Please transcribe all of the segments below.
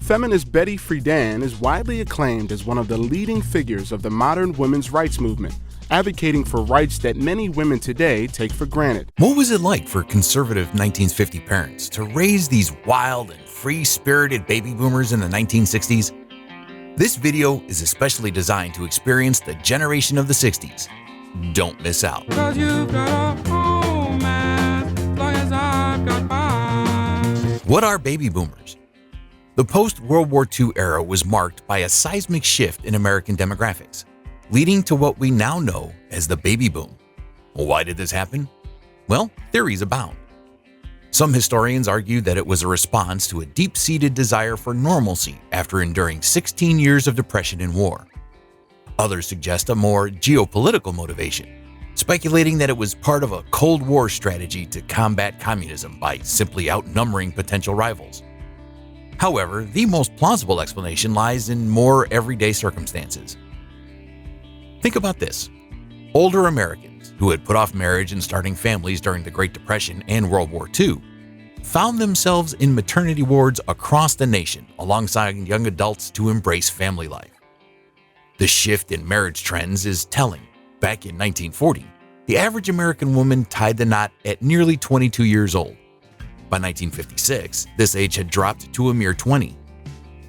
Feminist Betty Friedan is widely acclaimed as one of the leading figures of the modern women's rights movement, advocating for rights that many women today take for granted. What was it like for conservative 1950 parents to raise these wild and free-spirited baby boomers in the 1960s? This video is especially designed to experience the generation of the 60s. Don't miss out. What are baby boomers? The post-World War II era was marked by a seismic shift in American demographics, leading to what we now know as the baby boom. Why did this happen? Well, theories abound. Some historians argue that it was a response to a deep-seated desire for normalcy after enduring 16 years of depression and war. Others suggest a more geopolitical motivation, speculating that it was part of a Cold War strategy to combat communism by simply outnumbering potential rivals. However, the most plausible explanation lies in more everyday circumstances. Think about this. Older Americans who had put off marriage and starting families during the Great Depression and World War II found themselves in maternity wards across the nation alongside young adults to embrace family life. The shift in marriage trends is telling. Back in 1940, the average American woman tied the knot at nearly 22 years old. By 1956, this age had dropped to a mere 20.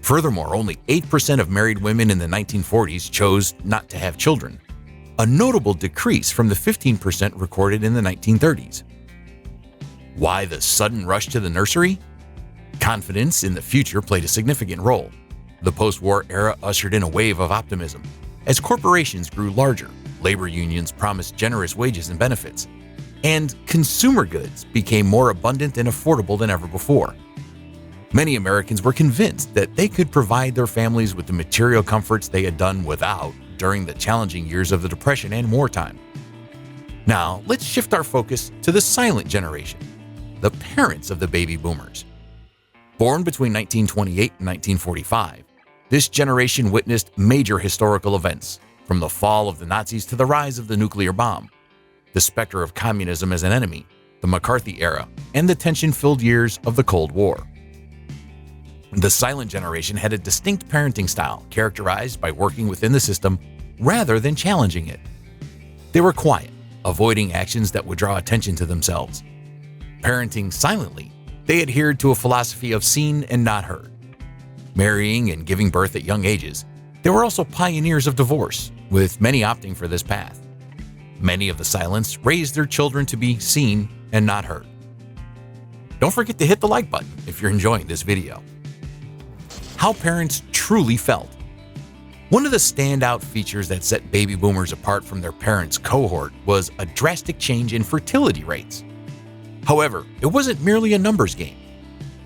Furthermore, only 8% of married women in the 1940s chose not to have children, a notable decrease from the 15% recorded in the 1930s. Why the sudden rush to the nursery? Confidence in the future played a significant role. The post-war era ushered in a wave of optimism. As corporations grew larger, labor unions promised generous wages and benefits, and consumer goods became more abundant and affordable than ever before. Many Americans were convinced that they could provide their families with the material comforts they had done without during the challenging years of the Depression and wartime. Now, let's shift our focus to the silent generation, the parents of the baby boomers. Born between 1928 and 1945, this generation witnessed major historical events, from the fall of the Nazis to the rise of the nuclear bomb, the specter of communism as an enemy, the McCarthy era, and the tension-filled years of the Cold War. The silent generation had a distinct parenting style characterized by working within the system rather than challenging it. They were quiet, avoiding actions that would draw attention to themselves. Parenting silently, they adhered to a philosophy of seen and not heard. Marrying and giving birth at young ages, they were also pioneers of divorce, with many opting for this path. Many of the silents raised their children to be seen and not heard. Don't forget to hit the like button if you're enjoying this video. How parents truly felt. One of the standout features that set baby boomers apart from their parents' cohort was a drastic change in fertility rates. However, it wasn't merely a numbers game.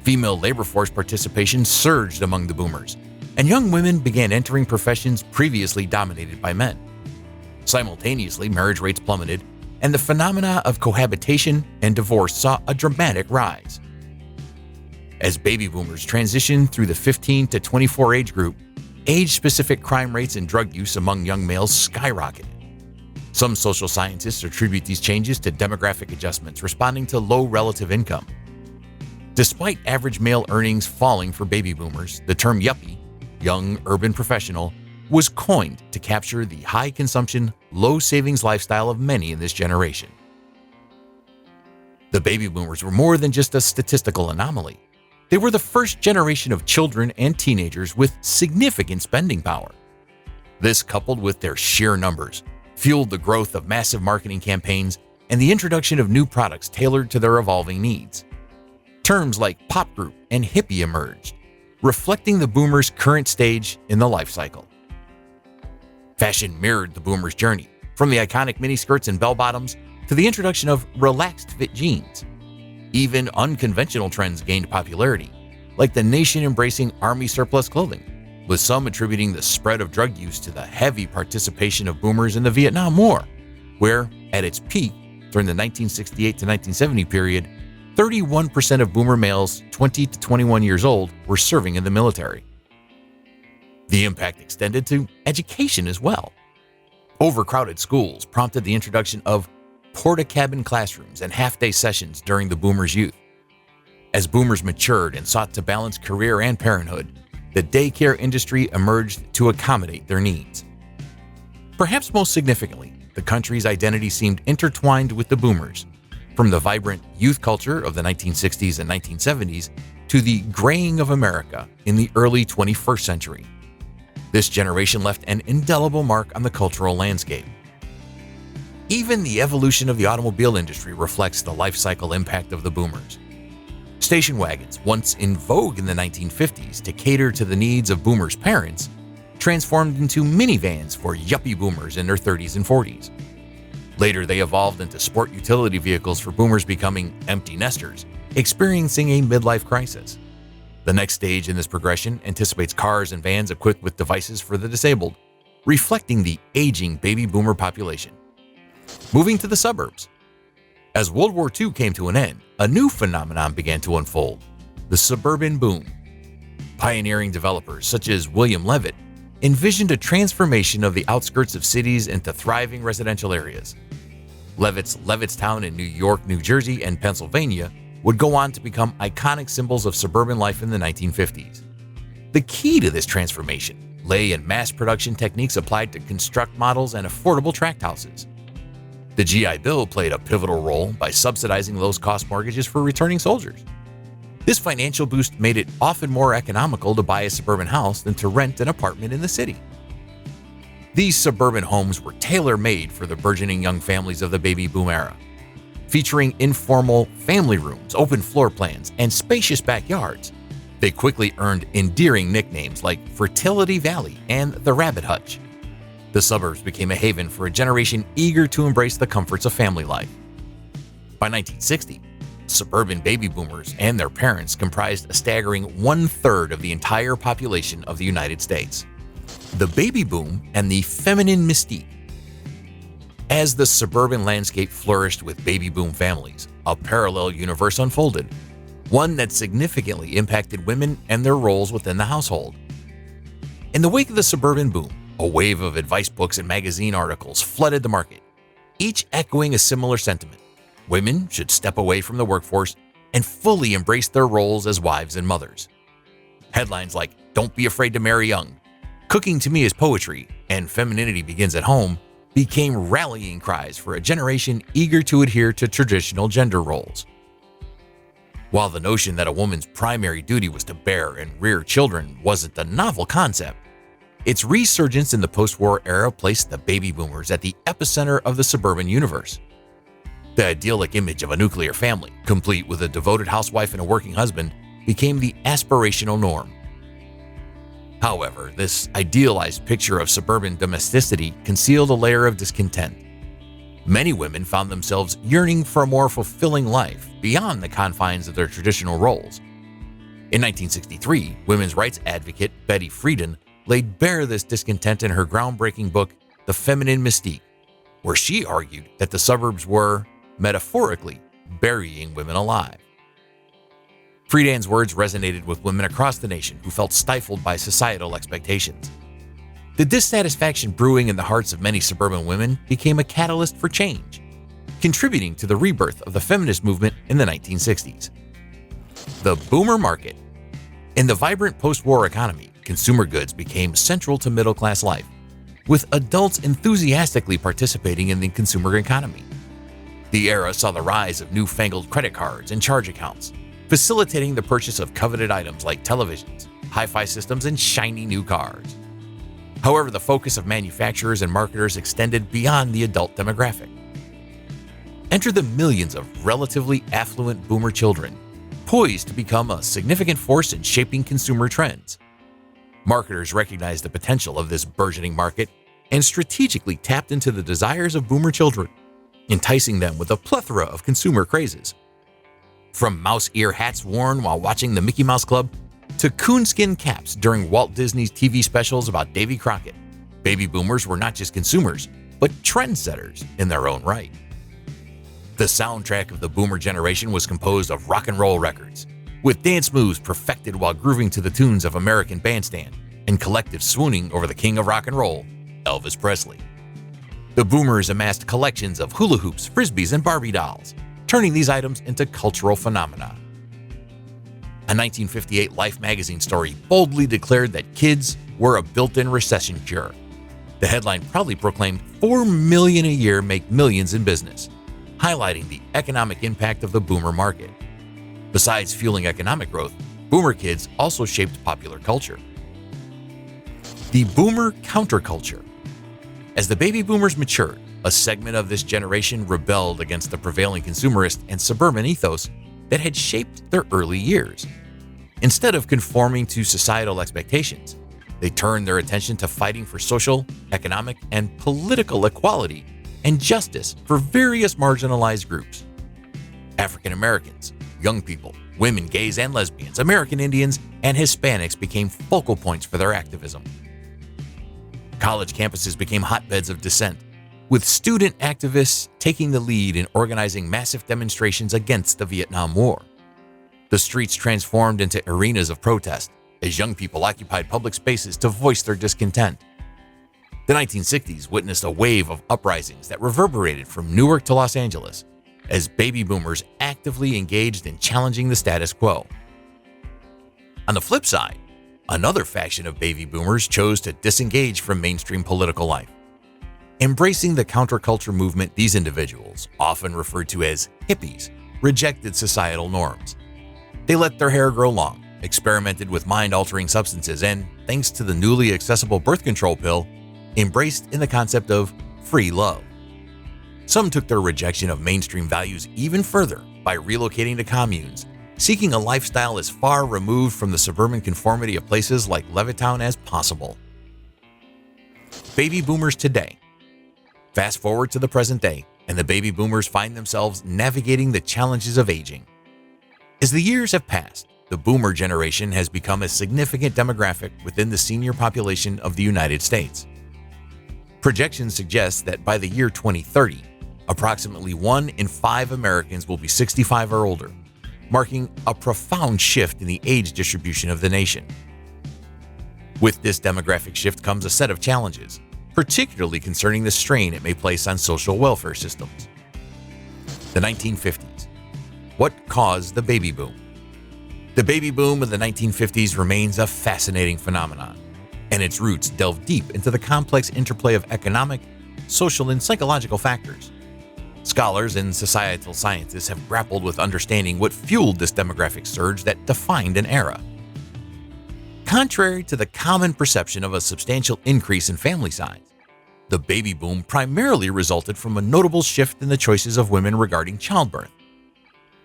Female labor force participation surged among the boomers, and young women began entering professions previously dominated by men. Simultaneously, marriage rates plummeted, and the phenomena of cohabitation and divorce saw a dramatic rise. As baby boomers transitioned through the 15 to 24 age group, age-specific crime rates and drug use among young males skyrocketed. Some social scientists attribute these changes to demographic adjustments responding to low relative income. Despite average male earnings falling for baby boomers, the term yuppie, young urban professional, was coined to capture the high-consumption, low-savings lifestyle of many in this generation. The baby boomers were more than just a statistical anomaly. They were the first generation of children and teenagers with significant spending power. This, coupled with their sheer numbers, fueled the growth of massive marketing campaigns and the introduction of new products tailored to their evolving needs. Terms like pop group and hippie emerged, reflecting the boomers' current stage in the life cycle. Fashion mirrored the boomers' journey, from the iconic miniskirts and bell-bottoms to the introduction of relaxed-fit jeans. Even unconventional trends gained popularity, like the nation-embracing army surplus clothing, with some attributing the spread of drug use to the heavy participation of boomers in the Vietnam War, where, at its peak during the 1968 to 1970 period, 31% of boomer males 20 to 21 years old were serving in the military. The impact extended to education as well. Overcrowded schools prompted the introduction of porta-cabin classrooms and half-day sessions during the boomers' youth. As boomers matured and sought to balance career and parenthood, the daycare industry emerged to accommodate their needs. Perhaps most significantly, the country's identity seemed intertwined with the boomers, from the vibrant youth culture of the 1960s and 1970s to the graying of America in the early 21st century. This generation left an indelible mark on the cultural landscape. Even the evolution of the automobile industry reflects the life cycle impact of the boomers. Station wagons, once in vogue in the 1950s to cater to the needs of boomers' parents, transformed into minivans for yuppie boomers in their 30s and 40s. Later, they evolved into sport utility vehicles for boomers becoming empty nesters, experiencing a midlife crisis. The next stage in this progression anticipates cars and vans equipped with devices for the disabled, reflecting the aging baby boomer population. Moving to the suburbs. As World War II came to an end, a new phenomenon began to unfold: the suburban boom. Pioneering developers such as William Levitt envisioned a transformation of the outskirts of cities into thriving residential areas. Levitt's Levittstown in New York, New Jersey, and Pennsylvania would go on to become iconic symbols of suburban life in the 1950s. The key to this transformation lay in mass production techniques applied to construct models and affordable tract houses. The GI Bill played a pivotal role by subsidizing low-cost mortgages for returning soldiers. This financial boost made it often more economical to buy a suburban house than to rent an apartment in the city. These suburban homes were tailor-made for the burgeoning young families of the baby boom era. Featuring informal family rooms, open floor plans, and spacious backyards, they quickly earned endearing nicknames like Fertility Valley and the Rabbit Hutch. The suburbs became a haven for a generation eager to embrace the comforts of family life. By 1960, suburban baby boomers and their parents comprised a staggering 1/3 of the entire population of the United States. The baby boom and the feminine mystique. As the suburban landscape flourished with baby boom families, a parallel universe unfolded, one that significantly impacted women and their roles within the household. In the wake of the suburban boom, a wave of advice books and magazine articles flooded the market, each echoing a similar sentiment: women should step away from the workforce and fully embrace their roles as wives and mothers. Headlines like "Don't be afraid to marry young," "Cooking to me is poetry," and "Femininity begins at home" became rallying cries for a generation eager to adhere to traditional gender roles. While the notion that a woman's primary duty was to bear and rear children wasn't a novel concept, its resurgence in the post-war era placed the baby boomers at the epicenter of the suburban universe. The idyllic image of a nuclear family, complete with a devoted housewife and a working husband, became the aspirational norm. However, this idealized picture of suburban domesticity concealed a layer of discontent. Many women found themselves yearning for a more fulfilling life beyond the confines of their traditional roles. In 1963, women's rights advocate Betty Friedan laid bare this discontent in her groundbreaking book, The Feminine Mystique, where she argued that the suburbs were, metaphorically, burying women alive. Friedan's words resonated with women across the nation who felt stifled by societal expectations. The dissatisfaction brewing in the hearts of many suburban women became a catalyst for change, contributing to the rebirth of the feminist movement in the 1960s. The boomer market. In the vibrant post-war economy, consumer goods became central to middle-class life, with adults enthusiastically participating in the consumer economy. The era saw the rise of newfangled credit cards and charge accounts, facilitating the purchase of coveted items like televisions, hi-fi systems, and shiny new cars. However, the focus of manufacturers and marketers extended beyond the adult demographic. Enter the millions of relatively affluent boomer children, poised to become a significant force in shaping consumer trends. Marketers recognized the potential of this burgeoning market and strategically tapped into the desires of boomer children, enticing them with a plethora of consumer crazes. From mouse ear hats worn while watching the Mickey Mouse Club to coonskin caps during Walt Disney's TV specials about Davy Crockett, baby boomers were not just consumers, but trendsetters in their own right. The soundtrack of the boomer generation was composed of rock and roll records, with dance moves perfected while grooving to the tunes of American Bandstand and collective swooning over the king of rock and roll, Elvis Presley. The boomers amassed collections of hula hoops, frisbees, and Barbie dolls, turning these items into cultural phenomena. A 1958 Life magazine story boldly declared that kids were a built-in recession cure. The headline proudly proclaimed $4 million a year make millions in business, highlighting the economic impact of the boomer market. Besides fueling economic growth, boomer kids also shaped popular culture. The Boomer Counterculture. As the baby boomers matured, a segment of this generation rebelled against the prevailing consumerist and suburban ethos that had shaped their early years. Instead of conforming to societal expectations, they turned their attention to fighting for social, economic, and political equality and justice for various marginalized groups. African Americans, young people, women, gays and lesbians, American Indians, and Hispanics became focal points for their activism. College campuses became hotbeds of dissent, with student activists taking the lead in organizing massive demonstrations against the Vietnam War. The streets transformed into arenas of protest as young people occupied public spaces to voice their discontent. The 1960s witnessed a wave of uprisings that reverberated from Newark to Los Angeles as baby boomers actively engaged in challenging the status quo. On the flip side, another faction of baby boomers chose to disengage from mainstream political life. Embracing the counterculture movement, these individuals, often referred to as hippies, rejected societal norms. They let their hair grow long, experimented with mind-altering substances, and, thanks to the newly accessible birth control pill, embraced in the concept of free love. Some took their rejection of mainstream values even further by relocating to communes, seeking a lifestyle as far removed from the suburban conformity of places like Levittown as possible. Baby boomers today. Fast forward to the present day, and the baby boomers find themselves navigating the challenges of aging. As the years have passed, the boomer generation has become a significant demographic within the senior population of the United States. Projections suggest that by the year 2030, approximately 1 in 5 Americans will be 65 or older, marking a profound shift in the age distribution of the nation. With this demographic shift comes a set of challenges, particularly concerning the strain it may place on social welfare systems. The 1950s. What caused the baby boom? The baby boom of the 1950s remains a fascinating phenomenon, and its roots delve deep into the complex interplay of economic, social, and psychological factors. Scholars and societal scientists have grappled with understanding what fueled this demographic surge that defined an era. Contrary to the common perception of a substantial increase in family size, the baby boom primarily resulted from a notable shift in the choices of women regarding childbirth.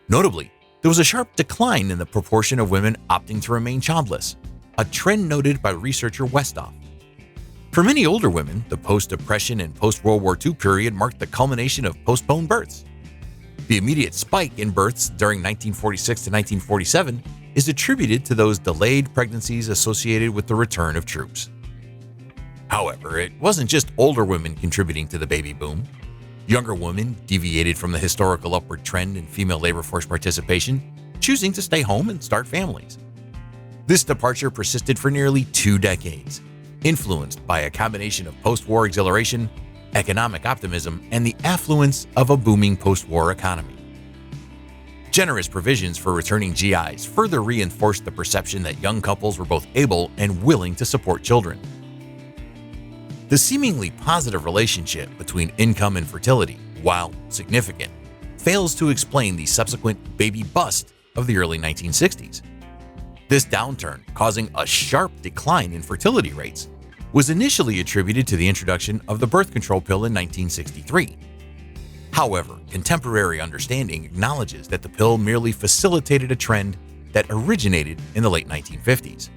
Notably, there was a sharp decline in the proportion of women opting to remain childless, a trend noted by researcher Westoff. For many older women, the post-Depression and post-World War II period marked the culmination of postponed births. The immediate spike in births during 1946 to 1947 is attributed to those delayed pregnancies associated with the return of troops. However, it wasn't just older women contributing to the baby boom. Younger women deviated from the historical upward trend in female labor force participation, choosing to stay home and start families. This departure persisted for nearly 2 decades, influenced by a combination of post-war exhilaration, economic optimism, and the affluence of a booming post-war economy. Generous provisions for returning GIs further reinforced the perception that young couples were both able and willing to support children. The seemingly positive relationship between income and fertility, while significant, fails to explain the subsequent baby bust of the early 1960s. This downturn, causing a sharp decline in fertility rates, was initially attributed to the introduction of the birth control pill in 1963. However, contemporary understanding acknowledges that the pill merely facilitated a trend that originated in the late 1950s.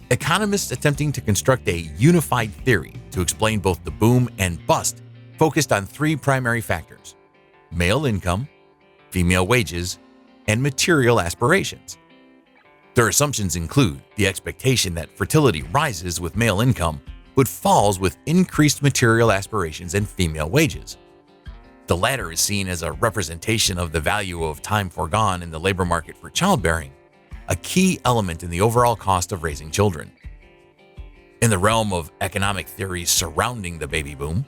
Economists attempting to construct a unified theory to explain both the boom and bust focused on 3 primary factors: male income, female wages, and material aspirations. Their assumptions include the expectation that fertility rises with male income but falls with increased material aspirations and female wages. The latter is seen as a representation of the value of time foregone in the labor market for childbearing, a key element in the overall cost of raising children. In the realm of economic theories surrounding the baby boom,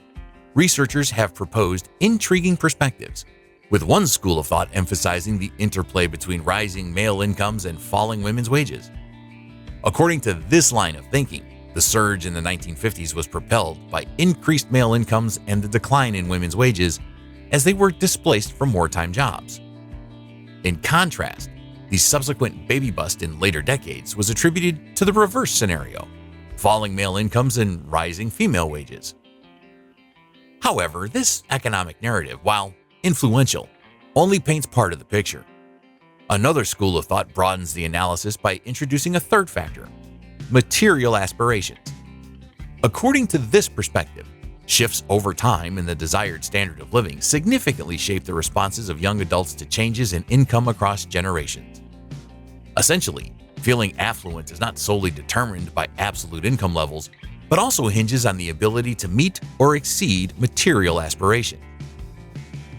researchers have proposed intriguing perspectives, with one school of thought emphasizing the interplay between rising male incomes and falling women's wages. According to this line of thinking, the surge in the 1950s was propelled by increased male incomes and the decline in women's wages as they were displaced from wartime jobs. In contrast, the subsequent baby bust in later decades was attributed to the reverse scenario, falling male incomes and rising female wages. However, this economic narrative, while influential, only paints part of the picture. Another school of thought broadens the analysis by introducing a third factor: material aspirations. According to this perspective, shifts over time in the desired standard of living significantly shape the responses of young adults to changes in income across generations. Essentially, feeling affluent is not solely determined by absolute income levels, but also hinges on the ability to meet or exceed material aspirations.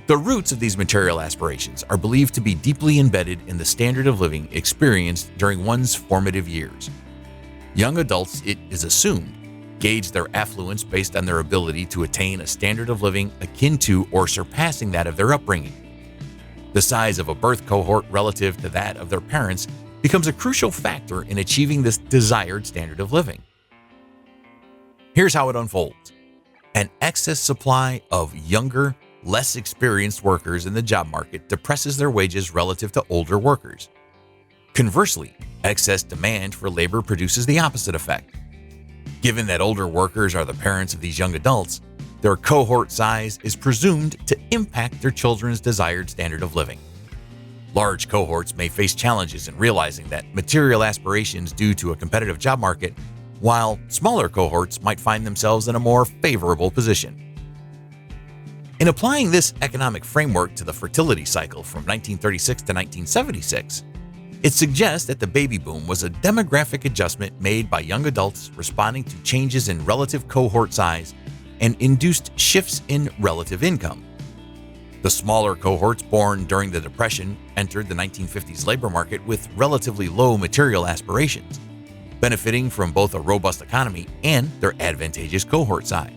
The roots of these material aspirations are believed to be deeply embedded in the standard of living experienced during one's formative years. Young adults, it is assumed, gauge their affluence based on their ability to attain a standard of living akin to or surpassing that of their upbringing. The size of a birth cohort relative to that of their parents becomes a crucial factor in achieving this desired standard of living. Here's how it unfolds. An excess supply of younger, less experienced workers in the job market depresses their wages relative to older workers. Conversely, excess demand for labor produces the opposite effect. Given that older workers are the parents of these young adults, their cohort size is presumed to impact their children's desired standard of living. Large cohorts may face challenges in realizing that material aspirations due to a competitive job market, while smaller cohorts might find themselves in a more favorable position. In applying this economic framework to the fertility cycle from 1936 to 1976, it suggests that the baby boom was a demographic adjustment made by young adults responding to changes in relative cohort size and induced shifts in relative income. The smaller cohorts born during the Depression entered the 1950s labor market with relatively low material aspirations, benefiting from both a robust economy and their advantageous cohort size.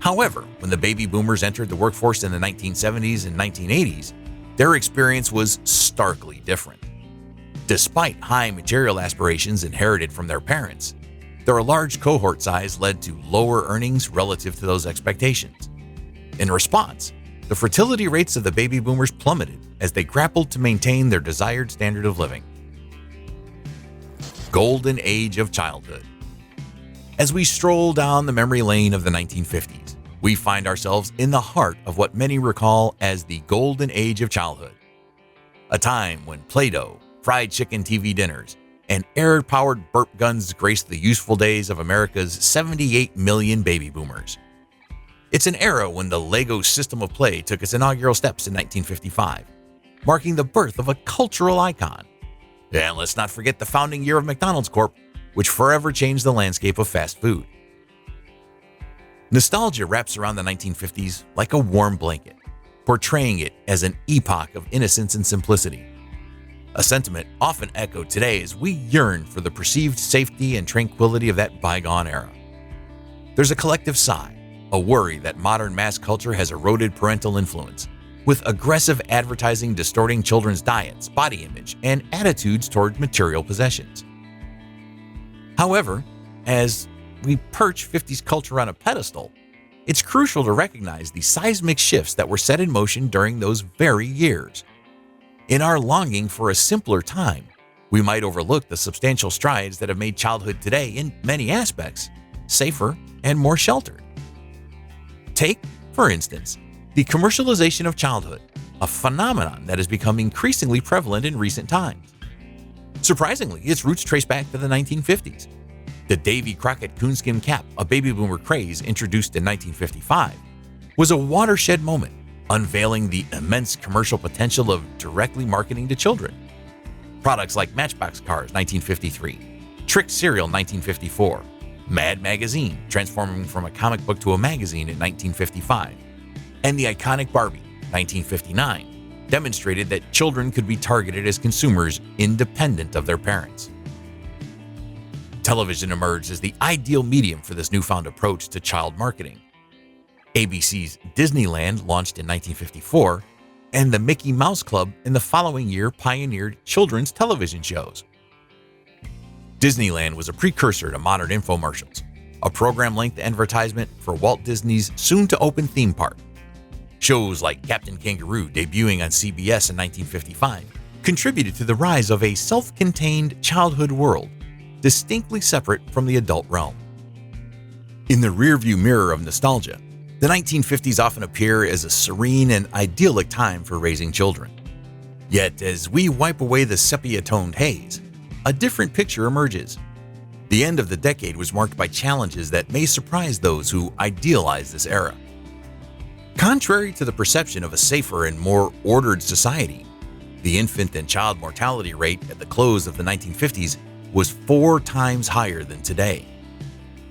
However, when the baby boomers entered the workforce in the 1970s and 1980s, their experience was starkly different. Despite high material aspirations inherited from their parents, their large cohort size led to lower earnings relative to those expectations. In response, the fertility rates of the baby boomers plummeted as they grappled to maintain their desired standard of living. Golden Age of Childhood. As we stroll down the memory lane of the 1950s, we find ourselves in the heart of what many recall as the Golden Age of Childhood, a time when Play-Doh, fried chicken TV dinners, and air-powered burp guns graced the useful days of America's 78 million baby boomers. It's an era when the Lego system of play took its inaugural steps in 1955, marking the birth of a cultural icon. And let's not forget the founding year of McDonald's Corp., which forever changed the landscape of fast food. Nostalgia wraps around the 1950s like a warm blanket, portraying it as an epoch of innocence and simplicity. A sentiment often echoed today as we yearn for the perceived safety and tranquility of that bygone era. There's a collective sigh, a worry that modern mass culture has eroded parental influence, with aggressive advertising distorting children's diets, body image, and attitudes toward material possessions. However, as we perch 50s culture on a pedestal, it's crucial to recognize the seismic shifts that were set in motion during those very years. In our longing for a simpler time, we might overlook the substantial strides that have made childhood today, in many aspects, safer and more sheltered. Take, for instance, the commercialization of childhood, a phenomenon that has become increasingly prevalent in recent times. Surprisingly, its roots trace back to the 1950s. The Davy Crockett coonskin cap, a baby boomer craze introduced in 1955, was a watershed moment, unveiling the immense commercial potential of directly marketing to children. Products like Matchbox Cars 1953, Trick Cereal 1954, Mad Magazine transforming from a comic book to a magazine in 1955, and the iconic Barbie 1959 demonstrated that children could be targeted as consumers independent of their parents. Television emerged as the ideal medium for this newfound approach to child marketing. ABC's Disneyland launched in 1954, and the Mickey Mouse Club in the following year pioneered children's television shows. Disneyland was a precursor to modern infomercials, a program-length advertisement for Walt Disney's soon-to-open theme park. Shows like Captain Kangaroo, debuting on CBS in 1955, contributed to the rise of a self-contained childhood world, distinctly separate from the adult realm. In the rearview mirror of nostalgia, the 1950s often appear as a serene and idyllic time for raising children. Yet, as we wipe away the sepia-toned haze, a different picture emerges. The end of the decade was marked by challenges that may surprise those who idealize this era. Contrary to the perception of a safer and more ordered society, the infant and child mortality rate at the close of the 1950s was 4 times higher than today.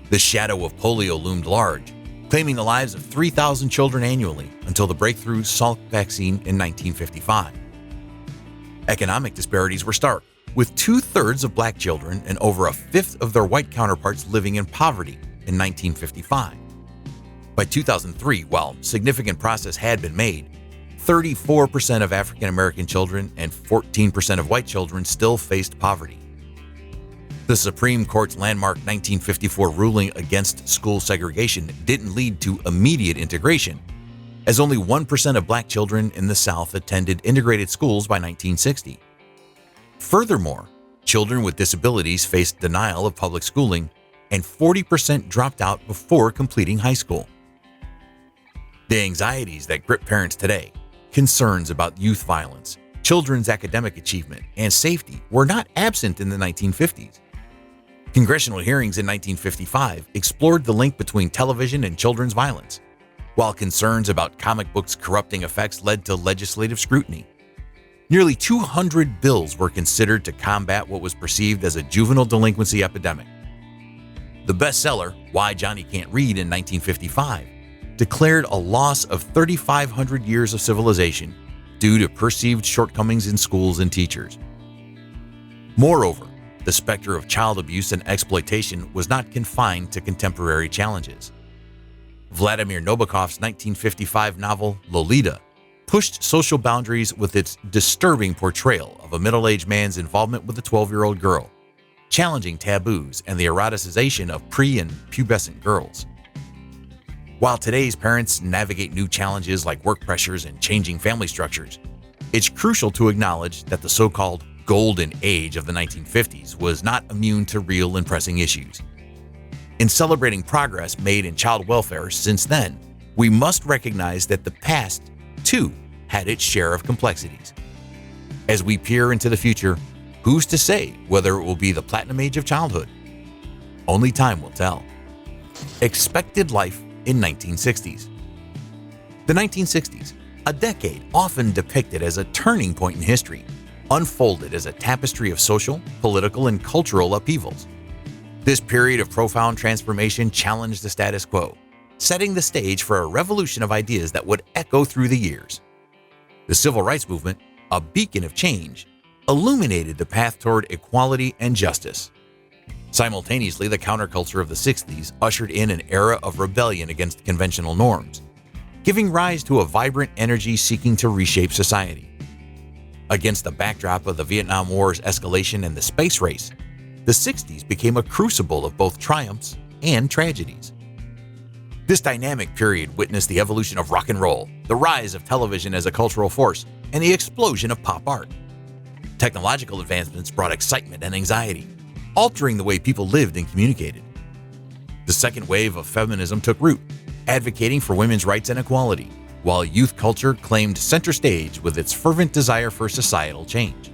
The shadow of polio loomed large, claiming the lives of 3,000 children annually until the breakthrough Salk vaccine in 1955. Economic disparities were stark, with 2/3 of black children and over 1/5 of their white counterparts living in poverty in 1955. By 2003, while significant progress had been made, 34% of African American children and 14% of white children still faced poverty. The Supreme Court's landmark 1954 ruling against school segregation didn't lead to immediate integration, as only 1% of black children in the South attended integrated schools by 1960. Furthermore, children with disabilities faced denial of public schooling, and 40% dropped out before completing high school. The anxieties that grip parents today, concerns about youth violence, children's academic achievement, and safety were not absent in the 1950s. Congressional hearings in 1955 explored the link between television and children's violence, while concerns about comic books' corrupting effects led to legislative scrutiny. Nearly 200 bills were considered to combat what was perceived as a juvenile delinquency epidemic. The bestseller, Why Johnny Can't Read in 1955, declared a loss of 3,500 years of civilization due to perceived shortcomings in schools and teachers. Moreover, the specter of child abuse and exploitation was not confined to contemporary challenges. Vladimir Nabokov's 1955 novel Lolita pushed social boundaries with its disturbing portrayal of a middle-aged man's involvement with a 12-year-old girl, challenging taboos and the eroticization of pre- and pubescent girls. While today's parents navigate new challenges like work pressures and changing family structures, it's crucial to acknowledge that the so-called golden age of the 1950s was not immune to real and pressing issues. In celebrating progress made in child welfare since then, we must recognize that the past, too, had its share of complexities. As we peer into the future, who's to say whether it will be the platinum age of childhood? Only time will tell. Expected life in 1960s. The 1960s, a decade often depicted as a turning point in history, unfolded as a tapestry of social, political, and cultural upheavals. This period of profound transformation challenged the status quo, setting the stage for a revolution of ideas that would echo through the years. The Civil Rights Movement, a beacon of change, illuminated the path toward equality and justice. Simultaneously, the counterculture of the 60s ushered in an era of rebellion against conventional norms, giving rise to a vibrant energy seeking to reshape society. Against the backdrop of the Vietnam War's escalation and the space race, the 60s became a crucible of both triumphs and tragedies. This dynamic period witnessed the evolution of rock and roll, the rise of television as a cultural force, and the explosion of pop art. Technological advancements brought excitement and anxiety, altering the way people lived and communicated. The second wave of feminism took root, advocating for women's rights and equality, while youth culture claimed center stage with its fervent desire for societal change.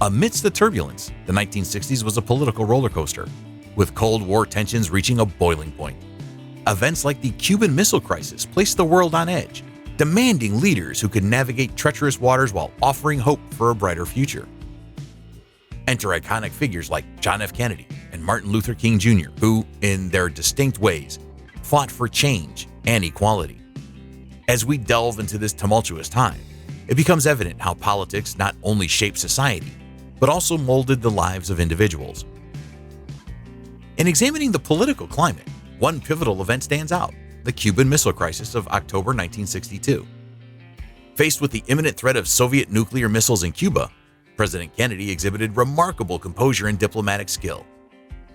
Amidst the turbulence, the 1960s was a political roller coaster, with Cold War tensions reaching a boiling point. Events like the Cuban Missile Crisis placed the world on edge, demanding leaders who could navigate treacherous waters while offering hope for a brighter future. Enter iconic figures like John F. Kennedy and Martin Luther King Jr., who, in their distinct ways, fought for change and equality. As we delve into this tumultuous time, it becomes evident how politics not only shaped society, but also molded the lives of individuals. In examining the political climate, one pivotal event stands out: the Cuban Missile Crisis of October 1962. Faced with the imminent threat of Soviet nuclear missiles in Cuba, President Kennedy exhibited remarkable composure and diplomatic skill.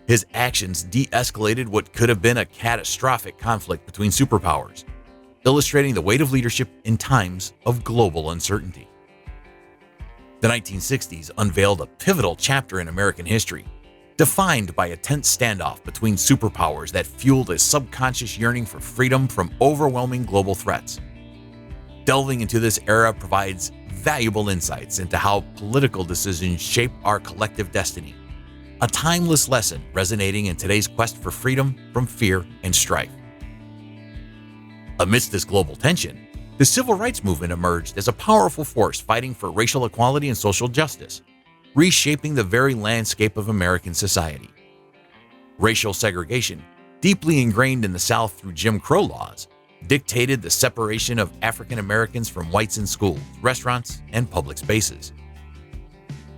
His actions de-escalated what could have been a catastrophic conflict between superpowers, illustrating the weight of leadership in times of global uncertainty. The 1960s unveiled a pivotal chapter in American history, defined by a tense standoff between superpowers that fueled a subconscious yearning for freedom from overwhelming global threats. Delving into this era provides valuable insights into how political decisions shape our collective destiny, a timeless lesson resonating in today's quest for freedom from fear and strife. Amidst this global tension, the civil rights movement emerged as a powerful force fighting for racial equality and social justice, reshaping the very landscape of American society. Racial segregation, deeply ingrained in the South through Jim Crow laws, dictated the separation of African Americans from whites in schools, restaurants, and public spaces.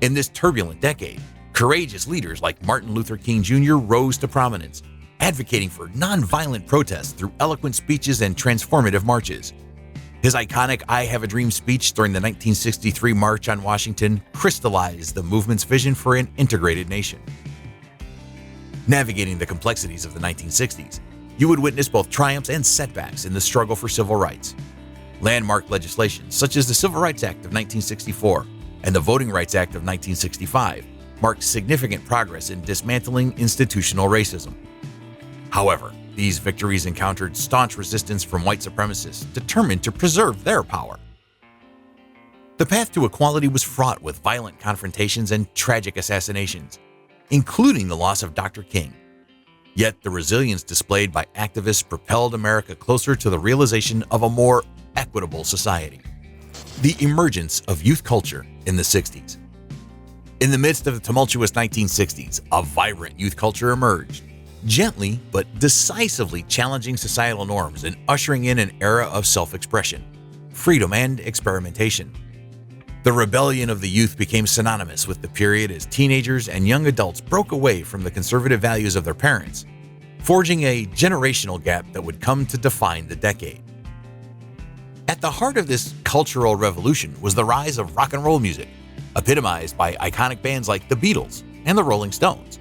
In this turbulent decade, courageous leaders like Martin Luther King Jr. rose to prominence, advocating for nonviolent protests through eloquent speeches and transformative marches. His iconic I Have a Dream speech during the 1963 March on Washington crystallized the movement's vision for an integrated nation. Navigating the complexities of the 1960s, you would witness both triumphs and setbacks in the struggle for civil rights. Landmark legislation such as the Civil Rights Act of 1964 and the Voting Rights Act of 1965 marked significant progress in dismantling institutional racism. However, these victories encountered staunch resistance from white supremacists determined to preserve their power. The path to equality was fraught with violent confrontations and tragic assassinations, including the loss of Dr. King. Yet the resilience displayed by activists propelled America closer to the realization of a more equitable society. The emergence of youth culture in the 60s. In the midst of the tumultuous 1960s, a vibrant youth culture emerged, gently but decisively challenging societal norms and ushering in an era of self-expression, freedom, and experimentation. The rebellion of the youth became synonymous with the period as teenagers and young adults broke away from the conservative values of their parents, forging a generational gap that would come to define the decade. At the heart of this cultural revolution was the rise of rock and roll music, epitomized by iconic bands like the Beatles and the Rolling Stones.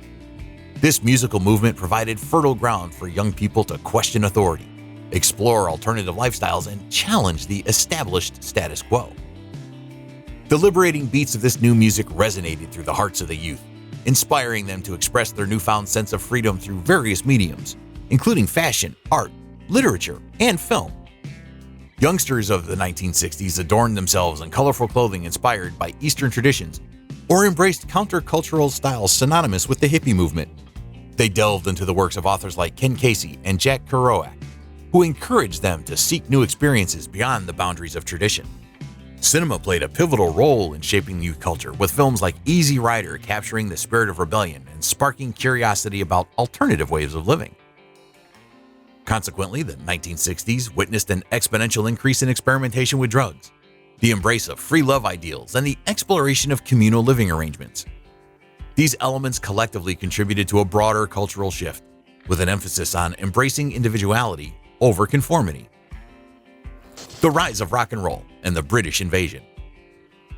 This musical movement provided fertile ground for young people to question authority, explore alternative lifestyles, and challenge the established status quo. The liberating beats of this new music resonated through the hearts of the youth, inspiring them to express their newfound sense of freedom through various mediums, including fashion, art, literature, and film. Youngsters of the 1960s adorned themselves in colorful clothing inspired by Eastern traditions or embraced countercultural styles synonymous with the hippie movement. They delved into the works of authors like Ken Casey and Jack Kerouac, who encouraged them to seek new experiences beyond the boundaries of tradition. Cinema played a pivotal role in shaping youth culture, with films like Easy Rider capturing the spirit of rebellion and sparking curiosity about alternative ways of living. Consequently, the 1960s witnessed an exponential increase in experimentation with drugs, the embrace of free love ideals, and the exploration of communal living arrangements. These elements collectively contributed to a broader cultural shift, with an emphasis on embracing individuality over conformity. The rise of rock and roll and the British invasion.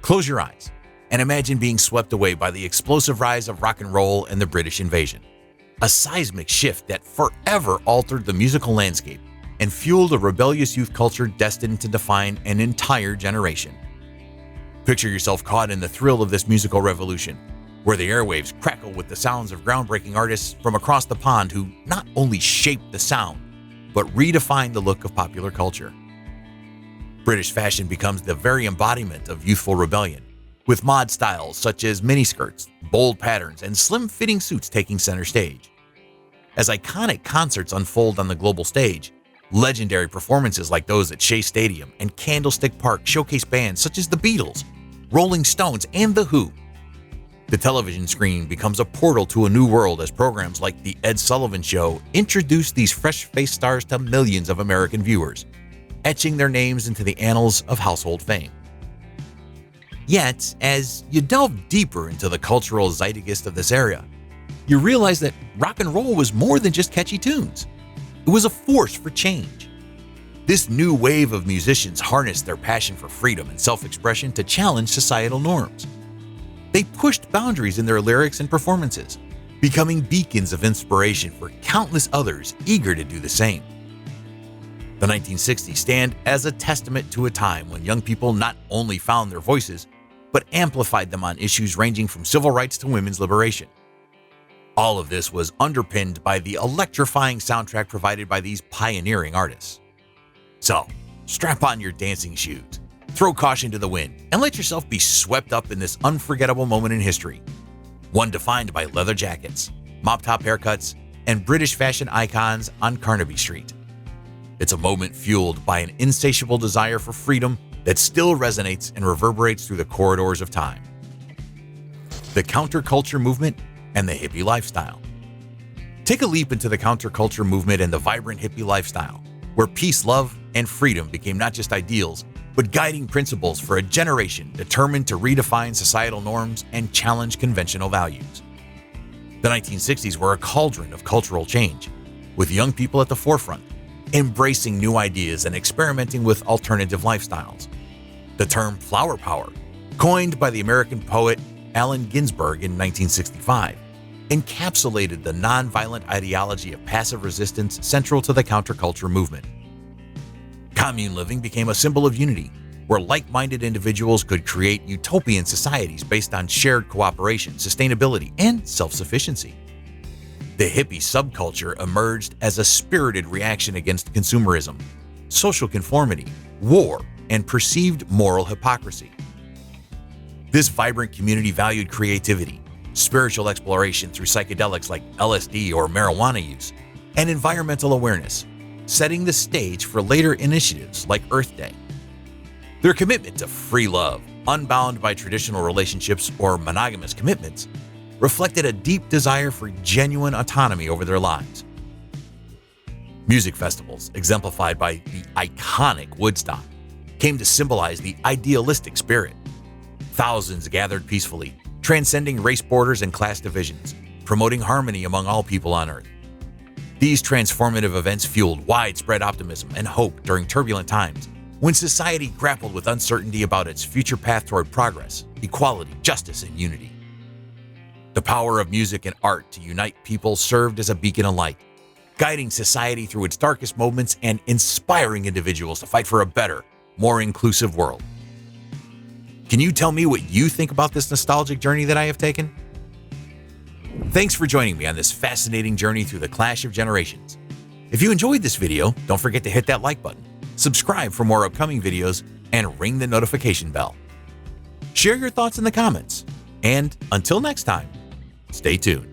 Close your eyes and imagine being swept away by the explosive rise of rock and roll and the British invasion, a seismic shift that forever altered the musical landscape and fueled a rebellious youth culture destined to define an entire generation. Picture yourself caught in the thrill of this musical revolution, where the airwaves crackle with the sounds of groundbreaking artists from across the pond who not only shaped the sound, but redefined the look of popular culture. British fashion becomes the very embodiment of youthful rebellion, with mod styles such as miniskirts, bold patterns, and slim-fitting suits taking center stage. As iconic concerts unfold on the global stage, legendary performances like those at Shea Stadium and Candlestick Park showcase bands such as the Beatles, Rolling Stones, and The Who. The television screen becomes a portal to a new world as programs like The Ed Sullivan Show introduce these fresh-faced stars to millions of American viewers, etching their names into the annals of household fame. Yet, as you delve deeper into the cultural zeitgeist of this era, you realize that rock and roll was more than just catchy tunes. It was a force for change. This new wave of musicians harnessed their passion for freedom and self-expression to challenge societal norms. They pushed boundaries in their lyrics and performances, becoming beacons of inspiration for countless others eager to do the same. The 1960s stand as a testament to a time when young people not only found their voices, but amplified them on issues ranging from civil rights to women's liberation. All of this was underpinned by the electrifying soundtrack provided by these pioneering artists. So, strap on your dancing shoes, throw caution to the wind, and let yourself be swept up in this unforgettable moment in history. One defined by leather jackets, mop-top haircuts, and British fashion icons on Carnaby Street. It's a moment fueled by an insatiable desire for freedom that still resonates and reverberates through the corridors of time. The counterculture movement and the hippie lifestyle. Take a leap into the counterculture movement and the vibrant hippie lifestyle, where peace, love, and freedom became not just ideals, but guiding principles for a generation determined to redefine societal norms and challenge conventional values. The 1960s were a cauldron of cultural change, with young people at the forefront, embracing new ideas and experimenting with alternative lifestyles. The term flower power, coined by the American poet Allen Ginsberg in 1965, encapsulated the nonviolent ideology of passive resistance central to the counterculture movement. Commune living became a symbol of unity, where like-minded individuals could create utopian societies based on shared cooperation, sustainability, and self-sufficiency. The hippie subculture emerged as a spirited reaction against consumerism, social conformity, war, and perceived moral hypocrisy. This vibrant community valued creativity, spiritual exploration through psychedelics like LSD or marijuana use, and environmental awareness, setting the stage for later initiatives like Earth Day. Their commitment to free love, unbound by traditional relationships or monogamous commitments, reflected a deep desire for genuine autonomy over their lives. Music festivals, exemplified by the iconic Woodstock, came to symbolize the idealistic spirit. Thousands gathered peacefully, transcending race borders and class divisions, promoting harmony among all people on Earth. These transformative events fueled widespread optimism and hope during turbulent times, when society grappled with uncertainty about its future path toward progress, equality, justice, and unity. The power of music and art to unite people served as a beacon of light, guiding society through its darkest moments and inspiring individuals to fight for a better, more inclusive world. Can you tell me what you think about this nostalgic journey that I have taken? Thanks for joining me on this fascinating journey through the clash of generations. If you enjoyed this video, don't forget to hit that like button, subscribe for more upcoming videos, and ring the notification bell. Share your thoughts in the comments, and until next time, stay tuned.